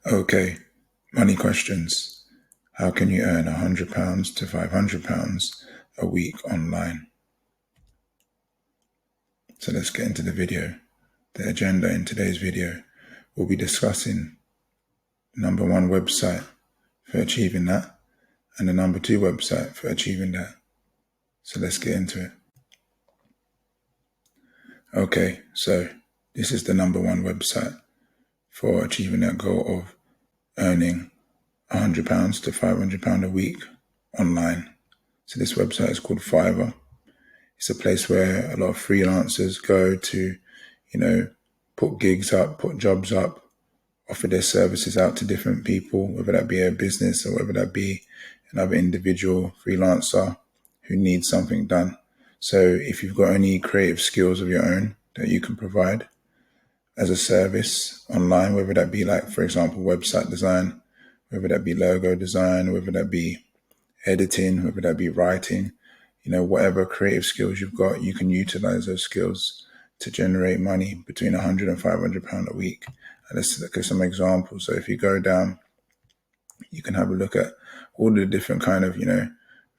Okay, money questions. How can you earn £100 to £500 a week online? So let's get into the video. The agenda in today's video, we'll be discussing the number one website for achieving that and the number two website for achieving that. So let's get into it. Okay, so this is the number one website for achieving that goal of earning £100 to £500 a week online. So this website is called Fiverr. It's a place where a lot of freelancers go to, put gigs up, put jobs up, offer their services out to different people, whether that be a business or whether that be another individual freelancer who needs something done. So if you've got any creative skills of your own that you can provide as a service online, whether that be like, for example, website design, whether that be logo design, whether that be editing, whether that be writing, whatever creative skills you've got, you can utilize those skills to generate money between £100 and £500 a week. And let's look at some examples. So if you go down, you can have a look at all the different kind of,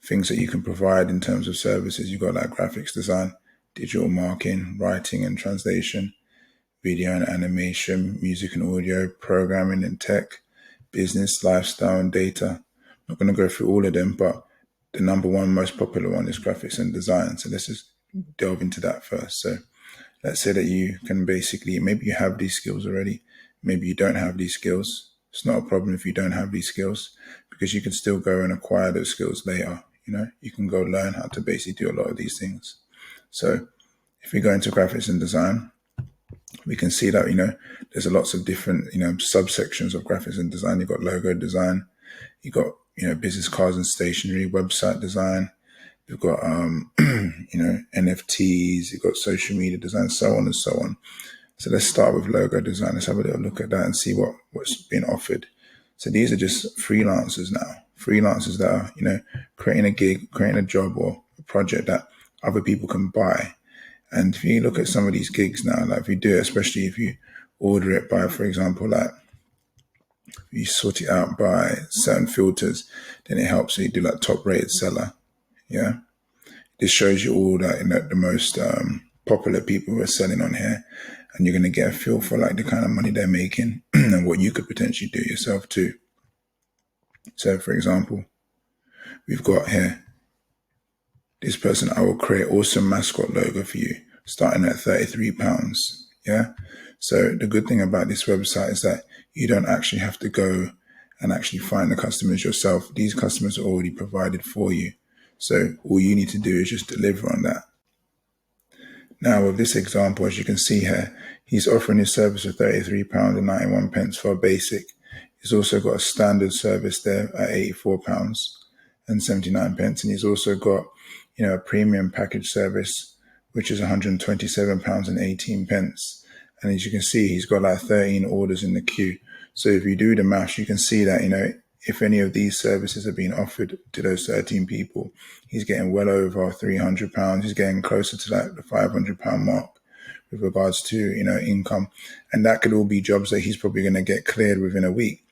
things that you can provide in terms of services. You've got like graphics design, digital marketing, writing and translation, video and animation, music and audio, programming and tech, business, lifestyle and data. I'm not going to go through all of them, but the number one most popular one is graphics and design. So let's just delve into that first. So let's say that you can basically, maybe you have these skills already, maybe you don't have these skills. It's not a problem if you don't have these skills, because you can still go and acquire those skills later. You can go learn how to basically do a lot of these things. So if we go into graphics and design, we can see that, there's lots of different, subsections of graphics and design. You've got logo design, you've got, business cards and stationery, website design, you've got, NFTs, you've got social media design, so on and so on. So let's start with logo design. Let's have a little look at that and see what's being offered. So these are just freelancers now, freelancers that are, creating a gig, creating a job or a project that other people can buy. And if you look at some of these gigs now, like if you do it, especially if you order it by, for example, like you sort it out by certain filters, then it helps you do like top rated seller. Yeah. This shows you all that, the most popular people who are selling on here, and you're going to get a feel for like the kind of money they're making and what you could potentially do yourself too. So for example, we've got here this person, I will create awesome mascot logo for you, starting at £33. Yeah. So the good thing about this website is that you don't actually have to go and actually find the customers yourself. These customers are already provided for you. So all you need to do is just deliver on that. Now with this example, as you can see here, he's offering his service for £33.91 for a basic. He's also got a standard service there at £84.79. And he's also got, a premium package service, which is £127.18. And as you can see, he's got like 13 orders in the queue. So if you do the maths, you can see that, if any of these services are being offered to those 13 people, he's getting well over £300. He's getting closer to like the £500 mark with regards to, income. And that could all be jobs that he's probably going to get cleared within a week.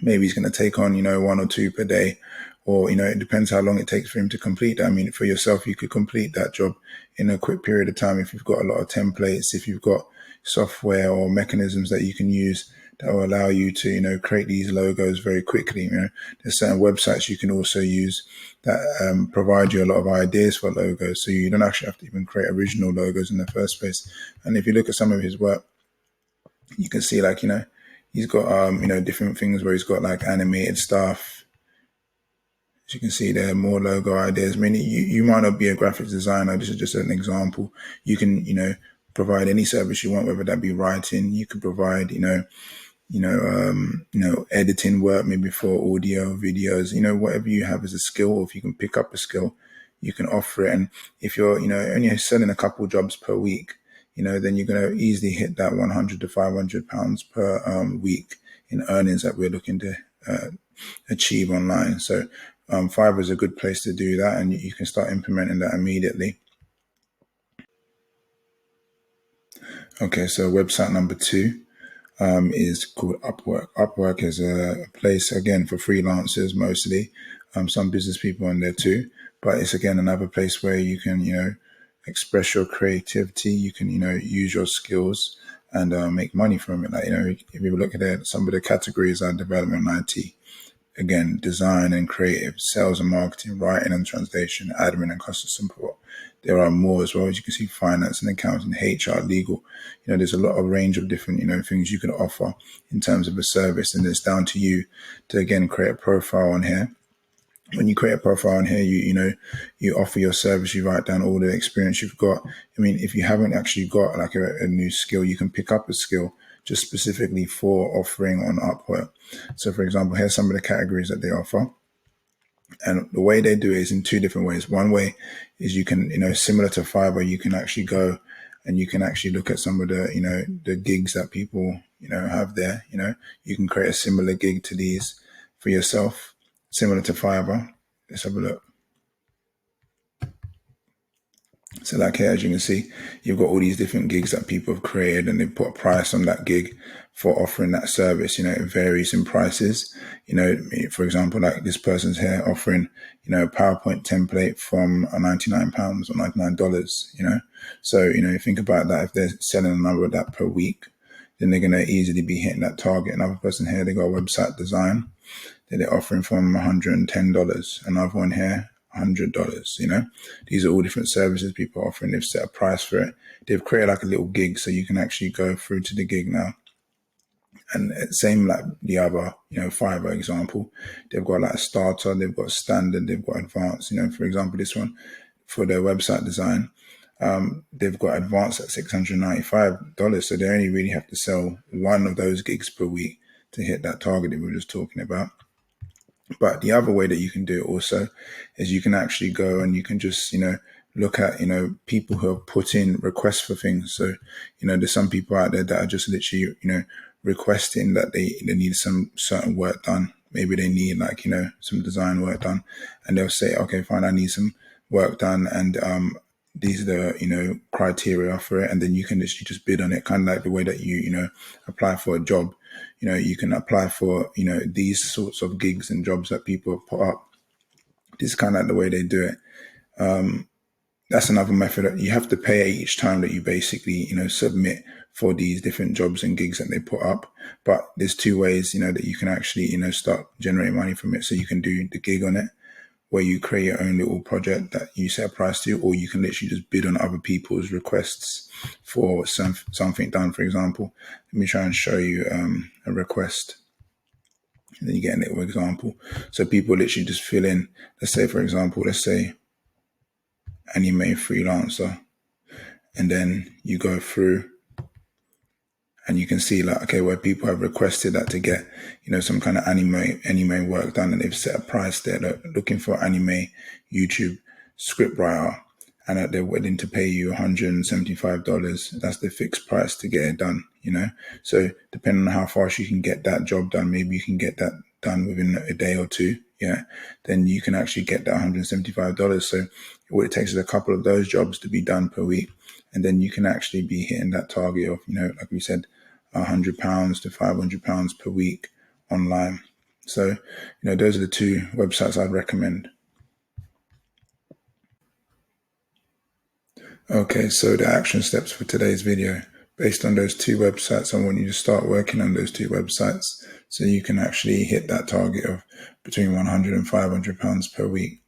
Maybe he's going to take on, one or two per day, or, it depends how long it takes for him to complete that. I mean, for yourself, you could complete that job in a quick period of time if you've got a lot of templates, if you've got software or mechanisms that you can use that will allow you to, create these logos very quickly. There's certain websites you can also use that provide you a lot of ideas for logos. So you don't actually have to even create original logos in the first place. And if you look at some of his work, you can see like, he's got, different things where he's got like animated stuff. As you can see, there are more logo ideas. I mean, you might not be a graphics designer. This is just an example. You can, provide any service you want, whether that be writing. You could provide, editing work, maybe for audio, videos, whatever you have as a skill, or if you can pick up a skill, you can offer it. And if you're, only selling a couple jobs per week, then you're going to easily hit that £100 to £500 per week in earnings that we're looking to achieve online. So Fiverr is a good place to do that, and you can start implementing that immediately. Okay, so website number two, is called Upwork. Upwork is a place, again, for freelancers mostly. Some business people on there too. But it's, again, another place where you can, express your creativity. You can, use your skills and make money from it. Like, if you look at it, some of the categories are development and IT. Again, design and creative, sales and marketing, writing and translation, admin and customer support. There are more as well. As you can see, finance and accounting, HR, legal. There's a lot of range of different, things you can offer in terms of a service. And it's down to you to, again, create a profile on here. When you create a profile on here, you offer your service, you write down all the experience you've got. I mean, if you haven't actually got like a new skill, you can pick up a skill just specifically for offering on Upwork. So for example, here's some of the categories that they offer. And the way they do it is in two different ways. One way is you can, similar to Fiverr, you can actually go and you can actually look at some of the, the gigs that people, have there. You can create a similar gig to these for yourself, similar to Fiverr. Let's have a look. So like here, as you can see, you've got all these different gigs that people have created and they put a price on that gig for offering that service. It varies in prices. For example, like this person's here offering, a PowerPoint template from £99 or $99, So, you think about that. If they're selling a number of that per week, then they're going to easily be hitting that target. Another person here, they got a website design that they're offering from $110. Another one here, $100. These are all different services people are offering. They've set a price for it. They've created like a little gig, so you can actually go through to the gig now. And same like the other, Fiverr example, they've got like a starter, they've got standard, they've got advanced. For example, this one for their website design, they've got advanced at $695. So they only really have to sell one of those gigs per week to hit that target that we were just talking about. But the other way that you can do it also is you can actually go and you can just, look at, people who have put in requests for things. So, there's some people out there that are just literally, requesting that they need some certain work done. Maybe they need like, some design work done, and they'll say, okay, fine, I need some work done. And, these are the, criteria for it. And then you can literally just bid on it, kind of like the way that you apply for a job. You can apply for, these sorts of gigs and jobs that people have put up. This is kind of like the way they do it. That's another method. You have to pay each time that you basically, submit for these different jobs and gigs that they put up. But there's two ways, that you can actually, start generating money from it. So you can do the gig on it, where you create your own little project that you set a price to, or you can literally just bid on other people's requests for something done. For example, let me try and show you a request. And then you get a little example. So people literally just fill in, let's say anime freelancer. And then you go through and you can see like, okay, where people have requested that to get, some kind of anime work done, and they've set a price there. They're looking for anime YouTube scriptwriter, and that they're willing to pay you $175. That's the fixed price to get it done, So depending on how fast you can get that job done, maybe you can get that done within a day or two, then you can actually get that $175. So what it takes is a couple of those jobs to be done per week. And then you can actually be hitting that target of, like we said, £100 to £500 per week online. So, those are the two websites I'd recommend. Okay, so the action steps for today's video. Based on those two websites, I want you to start working on those two websites so you can actually hit that target of between £100 and £500 per week.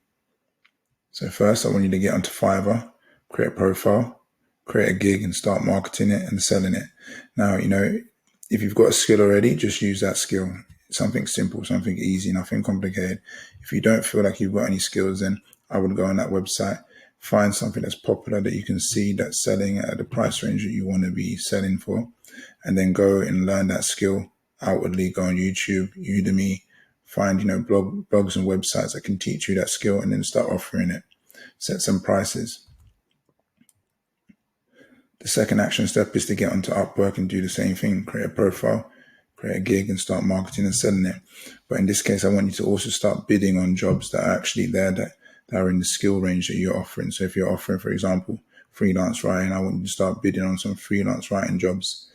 So first, I want you to get onto Fiverr, create a profile, create a gig, and start marketing it and selling it. Now, if you've got a skill already, just use that skill. Something simple, something easy, nothing complicated. If you don't feel like you've got any skills, then I would go on that website, find something that's popular that you can see that's selling at the price range that you want to be selling for, and then go and learn that skill outwardly. Go on YouTube, Udemy, find, blogs and websites that can teach you that skill, and then start offering it. Set some prices. The second action step is to get onto Upwork and do the same thing. Create a profile, create a gig, and start marketing and selling it. But in this case, I want you to also start bidding on jobs that are actually there, that are in the skill range that you're offering. So if you're offering, for example, freelance writing, I want you to start bidding on some freelance writing jobs.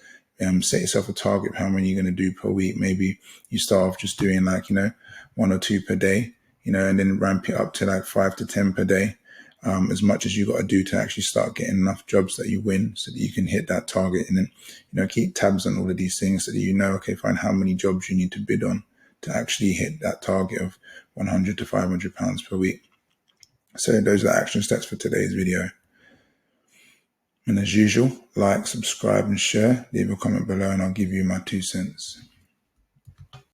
Set yourself a target of how many you're going to do per week. Maybe you start off just doing 1 or 2 per day, and then ramp it up to 5 to 10 per day. As much as you got to do to actually start getting enough jobs that you win so that you can hit that target. And then, keep tabs on all of these things so that okay, find how many jobs you need to bid on to actually hit that target of £100 to £500 per week. So those are the action steps for today's video. And as usual, like, subscribe and share. Leave a comment below and I'll give you my 2 cents.